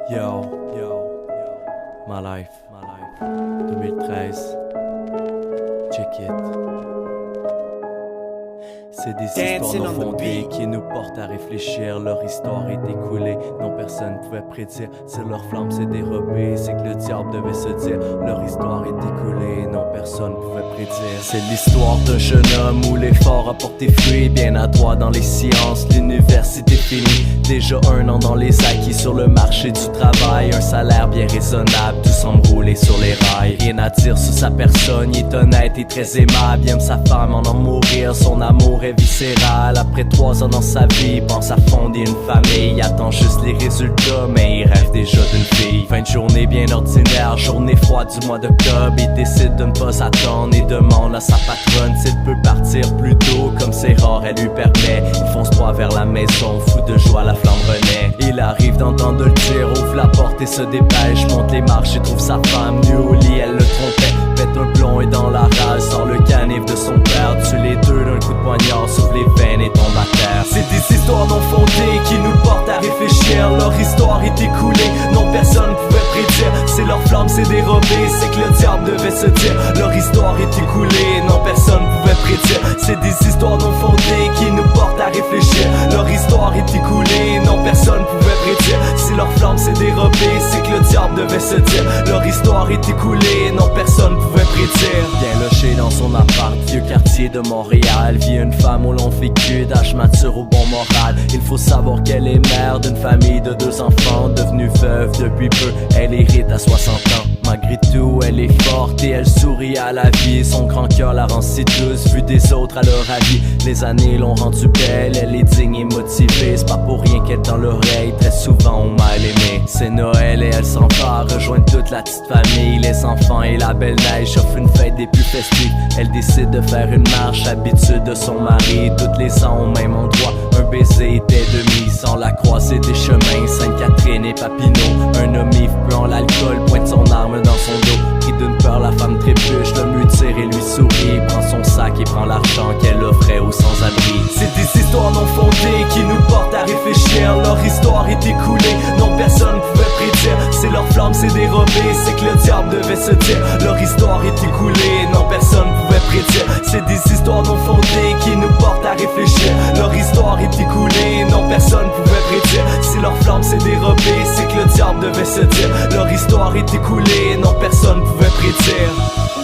Yo, my life, 2013, check it. C'est des histoires non fondées qui nous portent à réfléchir. Leur histoire est écoulée, non personne pouvait prédire. Si leur flamme s'est dérobée, c'est que le diable devait se dire. Leur histoire est écoulée, non personne pouvait prédire. C'est l'histoire d'un jeune homme où l'effort a porté fruit. Bien adroit dans les sciences, l'université finie. Déjà 1 an dans les acquis sur le marché du travail. Un salaire bien raisonnable, tout semble rouler sur les rails. Rien à dire sur sa personne, il est honnête et très aimable. Il aime sa femme, en mourir, son amour est viscéral. Après 3 ans dans sa vie, pense à fonder une famille. Il attend juste les résultats, mais il rêve déjà d'une fille. Fin de journée bien ordinaire, journée froide du mois d'octobre. Il décide de ne pas s'attendre et demande à sa patronne s'il peut partir plus tôt. Comme c'est rare, elle lui permet. Il fonce droit vers la maison, fou de joie, la flamme renaît. Il arrive dans le temps de le dire, ouvre la porte et se dépêche. Monte les marches et trouve sa femme nue au lit, elle le trompait. Pète un plomb et dans la rage sort le canif de son père. Tue les deux d'un coup de poignard, sauve les veines et tombe à terre. C'est des histoires non fondées qui nous portent à réfléchir. Leur histoire est écoulée, non personne pouvait prédire. C'est leur flamme s'est dérobée, c'est que le diable devait se dire. Leur histoire est écoulée, non personne pouvait prédire. C'est des histoires non fondées qui nous portent à réfléchir. Leur histoire est écoulée, non personne pouvait prédire. Si leur flamme s'est dérobée, c'est que le diable devait se dire. Leur histoire est écoulée, non personne pouvait prédire. Bien logé dans son appart, vieux quartier de Montréal, vit une femme au long vécu, d'âge mature au bon moral. Il faut savoir qu'elle est mère d'une famille de 2 enfants, devenue veuve depuis peu, elle hérite à 60 ans. Malgré tout, elle est forte et elle sourit à la vie. Son grand cœur la rend si douce, vue des autres à leur avis. Les années l'ont rendue belle, elle est digne et motivée. C'est pas pour rien qu'elle dans l'oreille, très souvent on mal aimé. C'est Noël et elle s'en va rejoindre toute la petite famille. Les enfants et la belle neige offrent une fête des plus festives. Elle décide de faire une marche, habitude de son mari. Toutes les ans au même endroit, un baiser était demi. Sans la croisée des chemins, Sainte-Catherine et Papineau. Un homme ivre prend l'alcool, pointe son arme dans son dos. Pris d'une peur, la femme trébuche, l'homme lui tire et lui sourit. Prend son sac et prend l'argent qu'elle offrait aux sans-abri. C'est des histoires non fondées qui nous portent à réfléchir. Leur histoire est écoulée, non personne pouvait prédire. C'est leur flamme s'est dérobée, c'est que le diable devait se dire. Leur histoire est écoulée, non personne pouvait prédire. C'est des histoires non fondées qui nous portent à réfléchir. Leur histoire est écoulée, non personne pouvait prédire. Si leur flamme s'est dérobée, c'est que le diable devait se dire. Leur histoire est écoulée, non personne pouvait prédire.